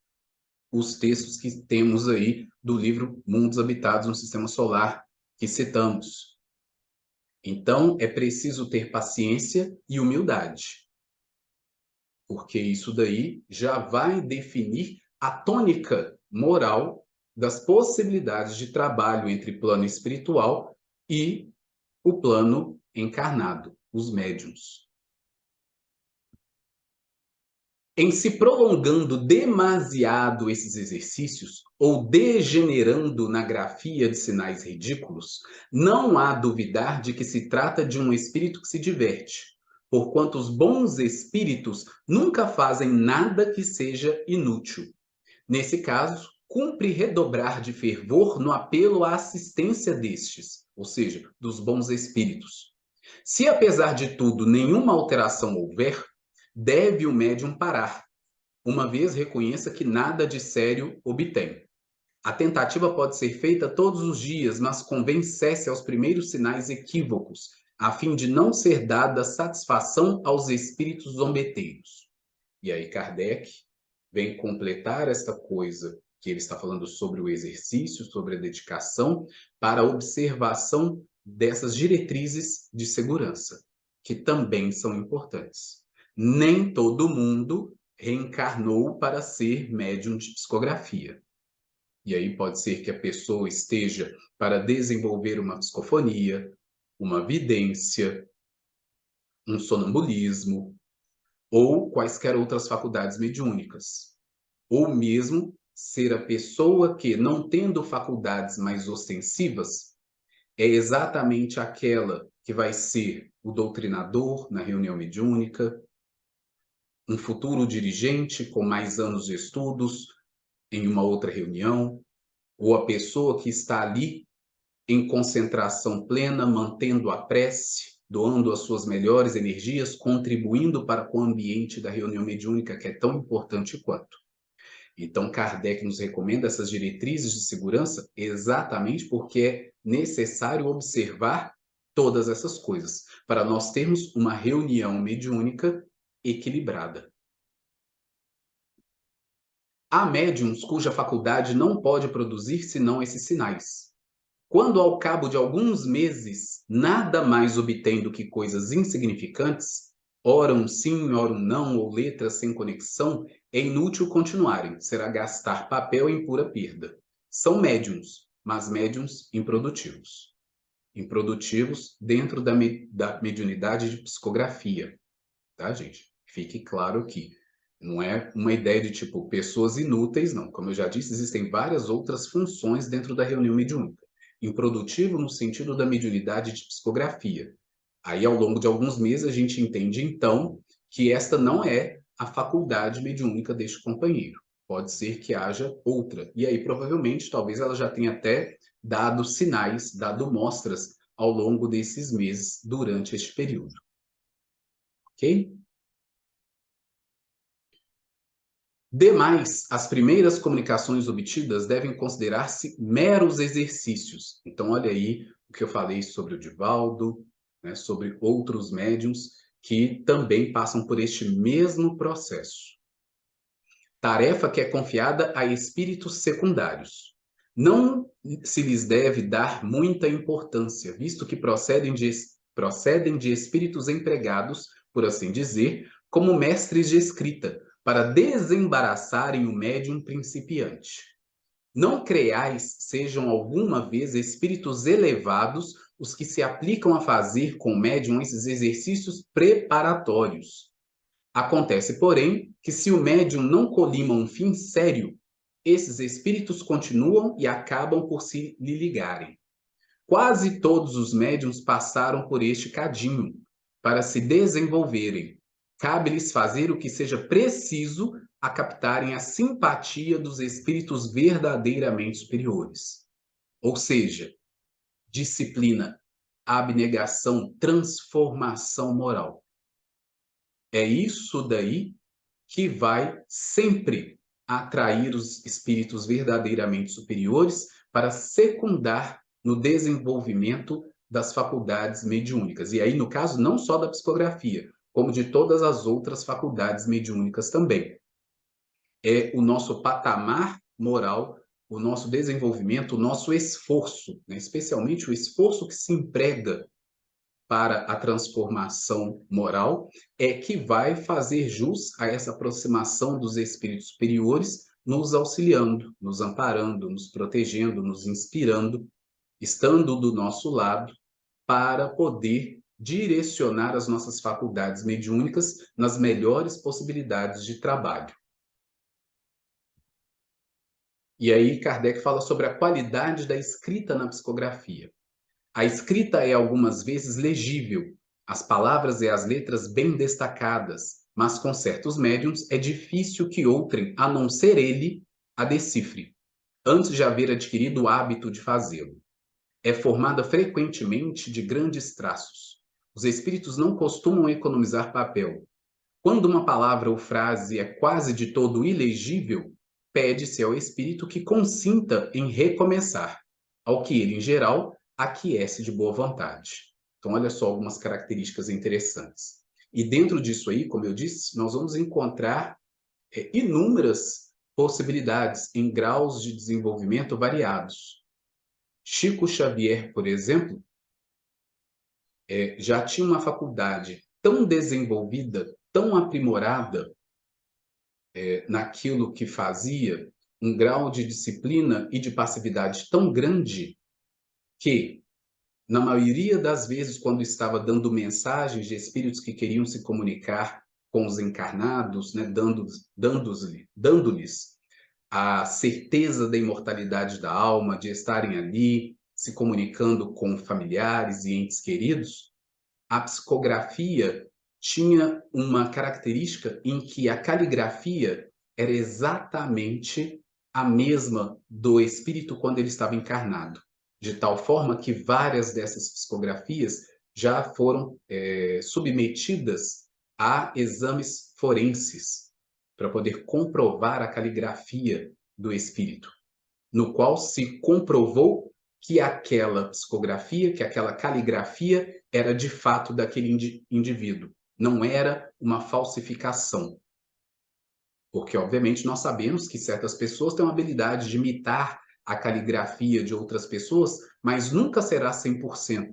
os textos que temos aí do livro Mundos Habitados no Sistema Solar, que citamos. Então, é preciso ter paciência e humildade, porque isso daí já vai definir a tônica moral das possibilidades de trabalho entre plano espiritual e o plano encarnado, os médiuns. Em se prolongando demasiado esses exercícios, ou degenerando na grafia de sinais ridículos, não há duvidar de que se trata de um espírito que se diverte, porquanto os bons espíritos nunca fazem nada que seja inútil. Nesse caso, cumpre redobrar de fervor no apelo à assistência destes, ou seja, dos bons espíritos. Se, apesar de tudo, nenhuma alteração houver, deve o médium parar, uma vez reconheça que nada de sério obtém. A tentativa pode ser feita todos os dias, mas convém cesse aos primeiros sinais equívocos, a fim de não ser dada satisfação aos espíritos zombeteiros. E aí Kardec vem completar esta coisa que ele está falando sobre o exercício, sobre a dedicação, para a observação dessas diretrizes de segurança, que também são importantes. Nem todo mundo reencarnou para ser médium de psicografia. E aí pode ser que a pessoa esteja para desenvolver uma psicofonia, uma vidência, um sonambulismo, ou quaisquer outras faculdades mediúnicas. Ou mesmo ser a pessoa que, não tendo faculdades mais ostensivas, é exatamente aquela que vai ser o doutrinador na reunião mediúnica, um futuro dirigente com mais anos de estudos em uma outra reunião, ou a pessoa que está ali em concentração plena, mantendo a prece, doando as suas melhores energias, contribuindo para o ambiente da reunião mediúnica, que é tão importante quanto. Então, Kardec nos recomenda essas diretrizes de segurança exatamente porque é necessário observar todas essas coisas, para nós termos uma reunião mediúnica equilibrada. Há médiuns cuja faculdade não pode produzir senão esses sinais. Quando, ao cabo de alguns meses, nada mais obtém do que coisas insignificantes, ora um sim, ora um não, ou letras sem conexão, é inútil continuarem, será gastar papel em pura perda. são médiums, mas médiums improdutivos. Improdutivos dentro da mediunidade de psicografia, tá, gente? Fique claro que não é uma ideia de, tipo, pessoas inúteis, não. Como eu já disse, existem várias outras funções dentro da reunião mediúnica. Improdutivo no sentido da mediunidade de psicografia. Aí, ao longo de alguns meses, a gente entende, então, que esta não é a faculdade mediúnica deste companheiro. Pode ser que haja outra. E aí, provavelmente, talvez ela já tenha até dado sinais, dado mostras ao longo desses meses, durante este período. Ok? Demais, as primeiras comunicações obtidas devem considerar-se meros exercícios. Então, olha aí o que eu falei sobre o Divaldo, né, sobre outros médiuns que também passam por este mesmo processo. Tarefa que é confiada a espíritos secundários. Não se lhes deve dar muita importância, visto que procedem de espíritos empregados, por assim dizer, como mestres de escrita, para desembaraçarem o médium principiante. Não creais sejam alguma vez espíritos elevados os que se aplicam a fazer com o médium esses exercícios preparatórios. Acontece, porém, que se o médium não colima um fim sério, esses espíritos continuam e acabam por se lhe ligarem. Quase todos os médiuns passaram por este cadinho para se desenvolverem. Cabe-lhes fazer o que seja preciso a captarem a simpatia dos espíritos verdadeiramente superiores. Ou seja, disciplina, abnegação, transformação moral. É isso daí que vai sempre atrair os espíritos verdadeiramente superiores para secundar no desenvolvimento das faculdades mediúnicas. E aí, no caso, não só da psicografia, como de todas as outras faculdades mediúnicas também. É o nosso patamar moral, o nosso desenvolvimento, o nosso esforço, né? Especialmente o esforço que se emprega para a transformação moral, é que vai fazer jus a essa aproximação dos espíritos superiores, nos auxiliando, nos amparando, nos protegendo, nos inspirando, estando do nosso lado, para poder direcionar as nossas faculdades mediúnicas nas melhores possibilidades de trabalho. E aí Kardec fala sobre a qualidade da escrita na psicografia. A escrita é algumas vezes legível, as palavras e as letras bem destacadas, mas com certos médiums é difícil que outrem, a não ser ele, a decifre, antes de haver adquirido o hábito de fazê-lo. É formada frequentemente de grandes traços. Os espíritos não costumam economizar papel. Quando uma palavra ou frase é quase de todo ilegível, pede-se ao espírito que consinta em recomeçar, ao que ele, em geral, aquece de boa vontade. Então, olha só algumas características interessantes. E dentro disso aí, como eu disse, nós vamos encontrar inúmeras possibilidades em graus de desenvolvimento variados. Chico Xavier, por exemplo, já tinha uma faculdade tão desenvolvida, tão aprimorada naquilo que fazia, um grau de disciplina e de passividade tão grande que, na maioria das vezes, quando estava dando mensagens de espíritos que queriam se comunicar com os encarnados, né, dando-lhes a certeza da imortalidade da alma, de estarem ali se comunicando com familiares e entes queridos, a psicografia tinha uma característica em que a caligrafia era exatamente a mesma do espírito quando ele estava encarnado, de tal forma que várias dessas psicografias já foram submetidas a exames forenses para poder comprovar a caligrafia do espírito, no qual se comprovou que aquela psicografia, que aquela caligrafia era de fato daquele indivíduo, não era uma falsificação. Porque, obviamente, nós sabemos que certas pessoas têm uma habilidade de imitar a caligrafia de outras pessoas, mas nunca será 100%.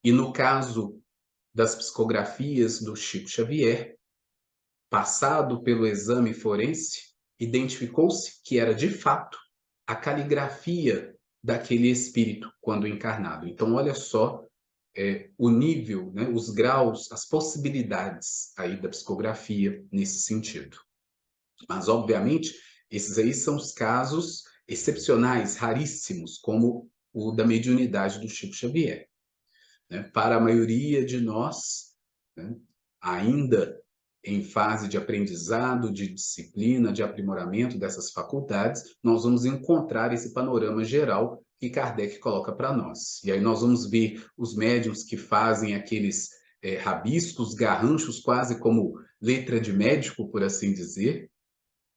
E no caso das psicografias do Chico Xavier, passado pelo exame forense, identificou-se que era de fato a caligrafia daquele espírito quando encarnado. Então, olha só o nível, né, os graus, as possibilidades aí da psicografia nesse sentido. Mas, obviamente, esses aí são os casos excepcionais, raríssimos, como o da mediunidade do Chico Xavier. Né? Para a maioria de nós, né, ainda em fase de aprendizado, de disciplina, de aprimoramento dessas faculdades, nós vamos encontrar esse panorama geral que Kardec coloca para nós. E aí nós vamos ver os médiuns que fazem aqueles rabiscos, garranchos, quase como letra de médico, por assim dizer,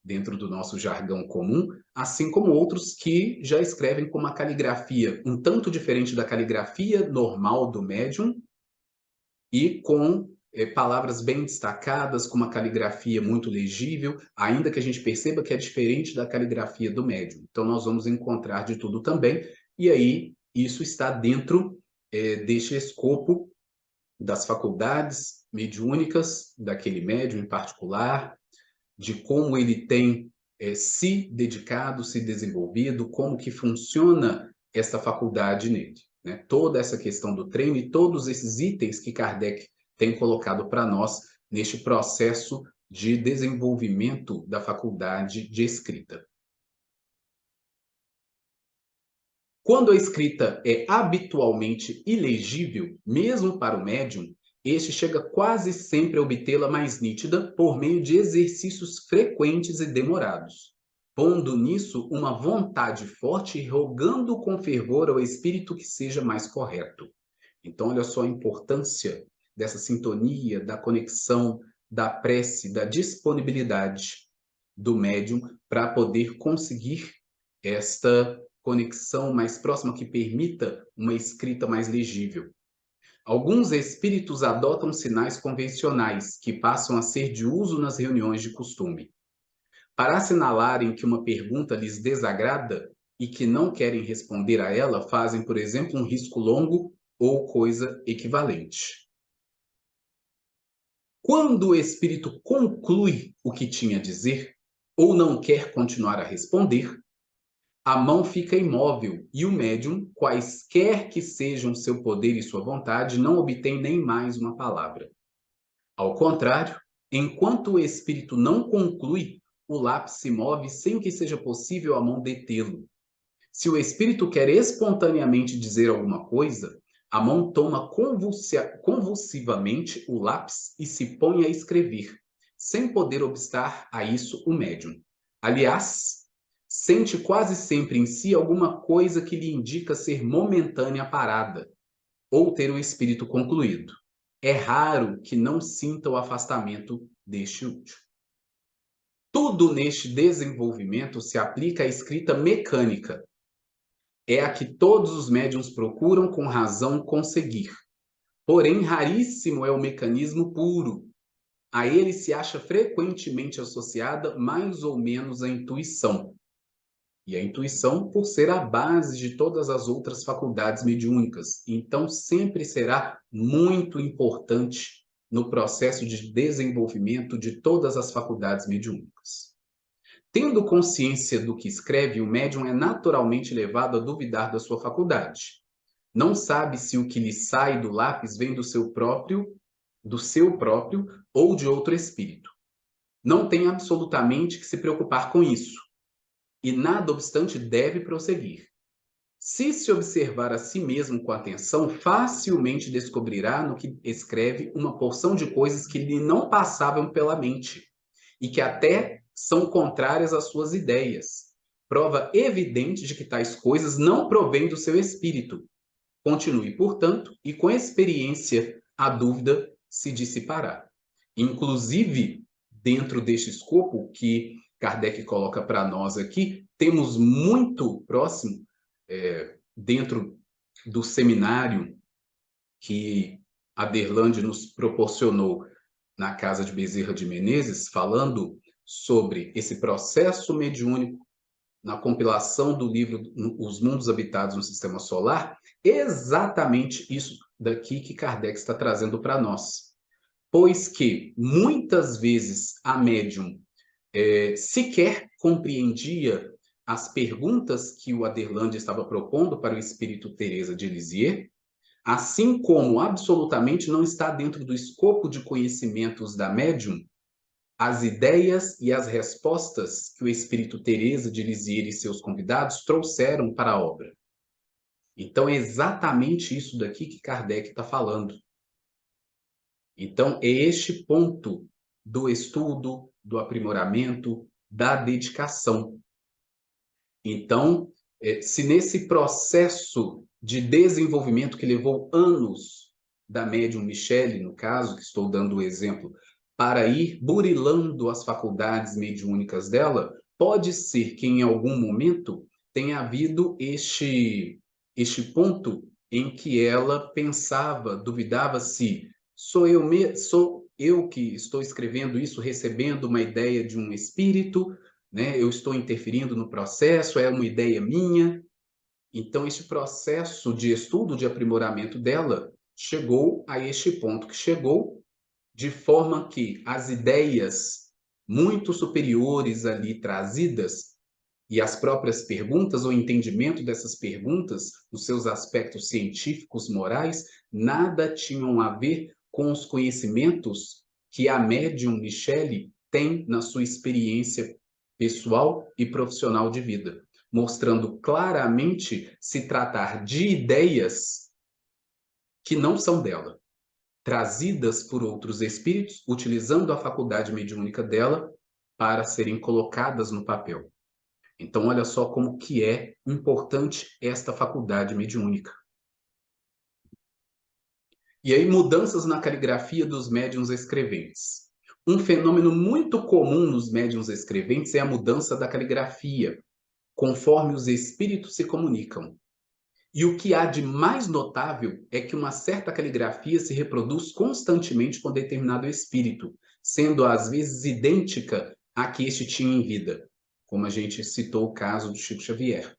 dentro do nosso jargão comum, assim como outros que já escrevem com uma caligrafia um tanto diferente da caligrafia normal do médium e com palavras bem destacadas, com uma caligrafia muito legível, ainda que a gente perceba que é diferente da caligrafia do médium. Então, nós vamos encontrar de tudo também, e aí isso está dentro deste escopo das faculdades mediúnicas daquele médium em particular, de como ele tem se dedicado, se desenvolvido, como que funciona essa faculdade nele. Né? Toda essa questão do treino e todos esses itens que Kardec tem colocado para nós neste processo de desenvolvimento da faculdade de escrita. Quando a escrita é habitualmente ilegível, mesmo para o médium, este chega quase sempre a obtê-la mais nítida por meio de exercícios frequentes e demorados, pondo nisso uma vontade forte e rogando com fervor ao espírito que seja mais correto. Então, olha só a importância dessa sintonia, da conexão, da prece, da disponibilidade do médium para poder conseguir esta conexão mais próxima que permita uma escrita mais legível. Alguns espíritos adotam sinais convencionais que passam a ser de uso nas reuniões de costume. Para assinalarem que uma pergunta lhes desagrada e que não querem responder a ela, fazem, por exemplo, um risco longo ou coisa equivalente. Quando o espírito conclui o que tinha a dizer, ou não quer continuar a responder, a mão fica imóvel e o médium, quaisquer que sejam seu poder e sua vontade, não obtém nem mais uma palavra. Ao contrário, enquanto o espírito não conclui, o lápis se move sem que seja possível a mão detê-lo. Se o espírito quer espontaneamente dizer alguma coisa, a mão toma convulsivamente o lápis e se põe a escrever, sem poder obstar a isso o médium. Aliás, sente quase sempre em si alguma coisa que lhe indica ser momentânea a parada, ou ter o espírito concluído. É raro que não sinta o afastamento deste último. Tudo neste desenvolvimento se aplica à escrita mecânica. É a que todos os médiuns procuram com razão conseguir. Porém, raríssimo é o mecanismo puro. A ele se acha frequentemente associada mais ou menos a intuição. E a intuição, por ser a base de todas as outras faculdades mediúnicas, então sempre será muito importante no processo de desenvolvimento de todas as faculdades mediúnicas. Tendo consciência do que escreve, o médium é naturalmente levado a duvidar da sua faculdade. Não sabe se o que lhe sai do lápis vem do seu próprio ou de outro espírito. Não tem absolutamente que se preocupar com isso. E, nada obstante, deve prosseguir. Se observar a si mesmo com atenção, facilmente descobrirá no que escreve uma porção de coisas que lhe não passavam pela mente e que até são contrárias às suas ideias. Prova evidente de que tais coisas não provêm do seu espírito. Continue, portanto, e com experiência a dúvida se dissipará. Inclusive, dentro deste escopo que Kardec coloca para nós aqui, temos muito próximo, dentro do seminário que Aderlande nos proporcionou na casa de Bezerra de Menezes, falando sobre esse processo mediúnico na compilação do livro Os Mundos Habitados no Sistema Solar, exatamente isso daqui que Kardec está trazendo para nós. Pois que, muitas vezes, a médium sequer compreendia as perguntas que o Aderland estava propondo para o espírito Teresa de Lisieux, assim como absolutamente não está dentro do escopo de conhecimentos da médium as ideias e as respostas que o espírito Teresa de Lisieux e seus convidados trouxeram para a obra. Então, é exatamente isso daqui que Kardec está falando. Então, é este ponto do estudo, do aprimoramento, da dedicação. Então, se nesse processo de desenvolvimento que levou anos da médium Michele, no caso, que estou dando o exemplo, para ir burilando as faculdades mediúnicas dela, pode ser que em algum momento tenha havido este ponto em que ela pensava, duvidava se sou eu que estou escrevendo isso, recebendo uma ideia de um espírito, né? Eu estou interferindo no processo, é uma ideia minha. Então, este processo de estudo, de aprimoramento dela, chegou a este ponto que chegou, de forma que as ideias muito superiores ali trazidas e as próprias perguntas, o entendimento dessas perguntas, os seus aspectos científicos, morais, nada tinham a ver com os conhecimentos que a médium Michele tem na sua experiência pessoal e profissional de vida, mostrando claramente se tratar de ideias que não são dela, trazidas por outros espíritos, utilizando a faculdade mediúnica dela para serem colocadas no papel. Então, olha só como que é importante esta faculdade mediúnica. E aí, mudanças na caligrafia dos médiuns escreventes. Um fenômeno muito comum nos médiuns escreventes é a mudança da caligrafia, conforme os espíritos se comunicam. E o que há de mais notável é que uma certa caligrafia se reproduz constantemente com determinado espírito, sendo às vezes idêntica à que este tinha em vida, como a gente citou o caso do Chico Xavier.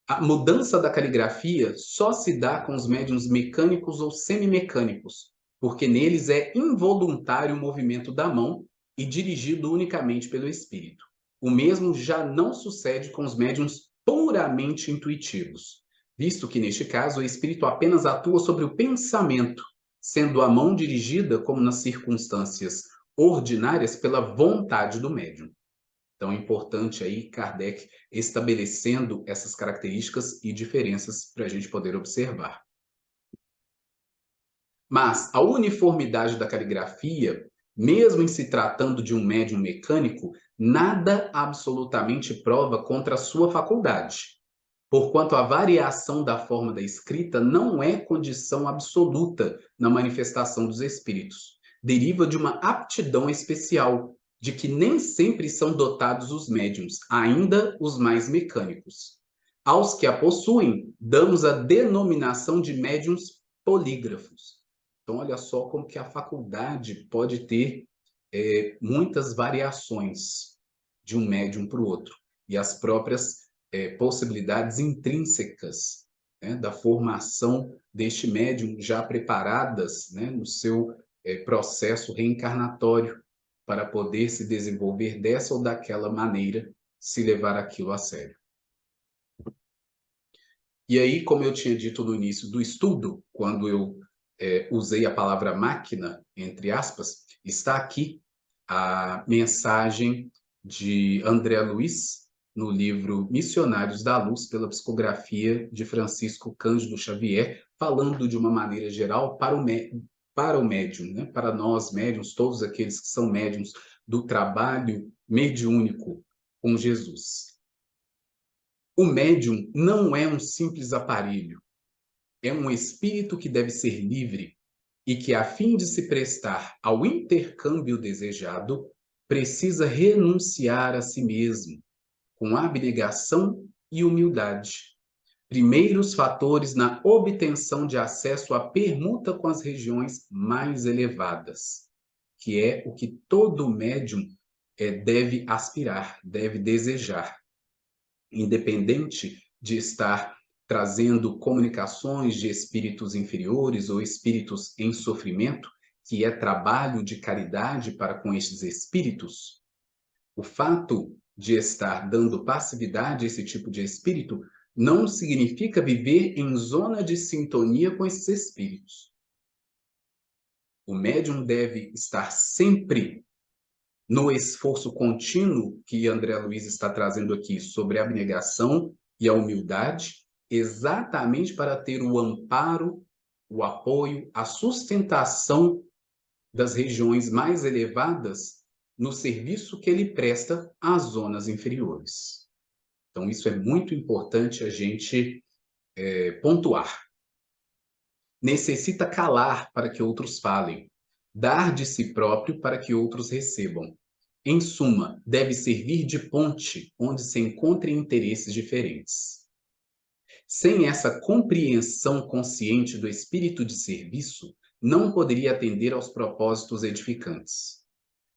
A mudança da caligrafia só se dá com os médiuns mecânicos ou semimecânicos, porque neles é involuntário o movimento da mão e dirigido unicamente pelo espírito. O mesmo já não sucede com os médiuns puramente intuitivos, visto que, neste caso, o espírito apenas atua sobre o pensamento, sendo a mão dirigida, como nas circunstâncias ordinárias, pela vontade do médium. Então, é importante aí Kardec estabelecendo essas características e diferenças para a gente poder observar. Mas a uniformidade da caligrafia, mesmo em se tratando de um médium mecânico, nada absolutamente prova contra a sua faculdade, porquanto a variação da forma da escrita não é condição absoluta na manifestação dos espíritos. Deriva de uma aptidão especial, de que nem sempre são dotados os médiuns, ainda os mais mecânicos. Aos que a possuem, damos a denominação de médiuns polígrafos. Então, olha só como que a faculdade pode ter muitas variações de um médium para o outro. E as próprias possibilidades intrínsecas, né, da formação deste médium já preparadas, né, no seu processo reencarnatório para poder se desenvolver dessa ou daquela maneira, se levar aquilo a sério. E aí, como eu tinha dito no início do estudo, quando eu usei a palavra máquina, entre aspas, está aqui a mensagem de André Luiz, no livro Missionários da Luz, pela psicografia de Francisco Cândido Xavier, falando de uma maneira geral para o médium, né? Para nós médiums, todos aqueles que são médiums do trabalho mediúnico com Jesus. O médium não é um simples aparelho, é um espírito que deve ser livre e que, a fim de se prestar ao intercâmbio desejado, precisa renunciar a si mesmo, com abnegação e humildade. Primeiros fatores na obtenção de acesso à permuta com as regiões mais elevadas, que é o que todo médium deve aspirar, deve desejar, independente de estar trazendo comunicações de espíritos inferiores ou espíritos em sofrimento, que é trabalho de caridade para com estes espíritos. O fato de estar dando passividade a esse tipo de espírito não significa viver em zona de sintonia com esses espíritos. O médium deve estar sempre no esforço contínuo que André Luiz está trazendo aqui sobre a abnegação e a humildade, exatamente para ter o amparo, o apoio, a sustentação das regiões mais elevadas no serviço que ele presta às zonas inferiores. Então, isso é muito importante a gente pontuar. Necessita calar para que outros falem, dar de si próprio para que outros recebam. Em suma, deve servir de ponte onde se encontrem interesses diferentes. Sem essa compreensão consciente do espírito de serviço, não poderia atender aos propósitos edificantes.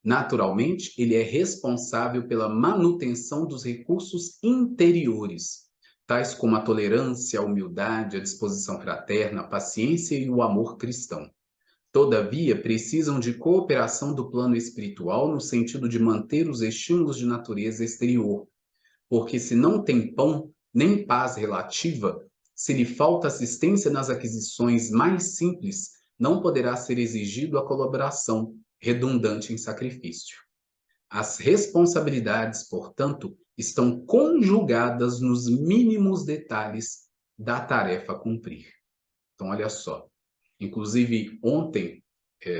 Naturalmente, ele é responsável pela manutenção dos recursos interiores, tais como a tolerância, a humildade, a disposição fraterna, a paciência e o amor cristão. Todavia, precisam de cooperação do plano espiritual no sentido de manter os estímulos de natureza exterior, porque se não tem pão, nem paz relativa, se lhe falta assistência nas aquisições mais simples, não poderá ser exigido a colaboração, redundante em sacrifício. As responsabilidades, portanto, estão conjugadas nos mínimos detalhes da tarefa a cumprir. Então, olha só. Inclusive, ontem,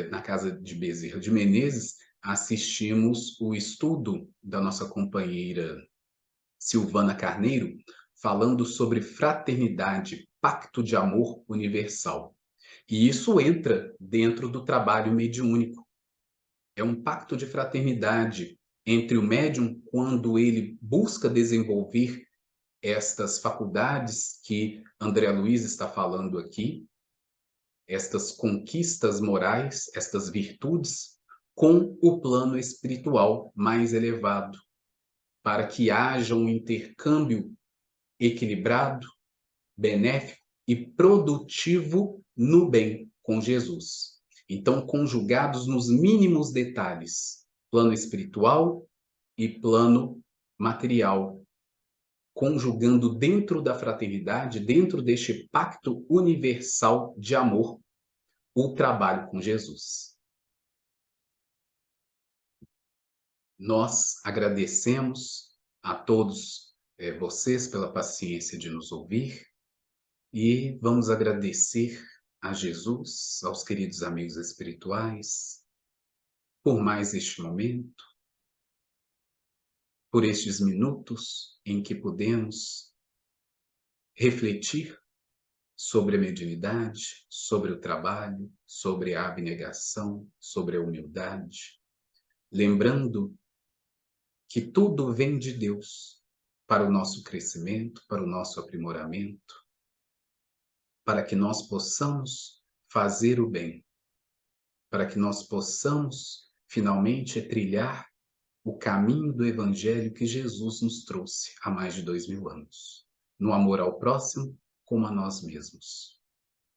na casa de Bezerra de Menezes, assistimos o estudo da nossa companheira Silvana Carneiro, falando sobre fraternidade, pacto de amor universal. E isso entra dentro do trabalho mediúnico. É um pacto de fraternidade entre o médium quando ele busca desenvolver estas faculdades que André Luiz está falando aqui, estas conquistas morais, estas virtudes, com o plano espiritual mais elevado, para que haja um intercâmbio equilibrado, benéfico e produtivo no bem com Jesus. Então, conjugados nos mínimos detalhes, plano espiritual e plano material, conjugando dentro da fraternidade, dentro deste pacto universal de amor, o trabalho com Jesus. Nós agradecemos a todos vocês pela paciência de nos ouvir e vamos agradecer a Jesus, aos queridos amigos espirituais, por mais este momento, por estes minutos em que podemos refletir sobre a mediunidade, sobre o trabalho, sobre a abnegação, sobre a humildade, lembrando que tudo vem de Deus para o nosso crescimento, para o nosso aprimoramento, para que nós possamos fazer o bem, para que nós possamos finalmente trilhar o caminho do Evangelho que Jesus nos trouxe há mais de 2000 anos, no amor ao próximo como a nós mesmos.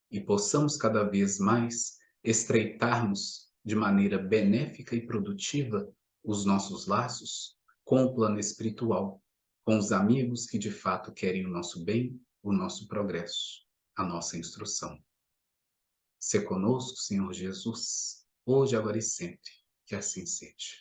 E possamos cada vez mais estreitarmos de maneira benéfica e produtiva os nossos laços com o plano espiritual, com os amigos que de fato querem o nosso bem, o nosso progresso, a nossa instrução. Se conosco, Senhor Jesus, hoje, agora e sempre, que assim seja.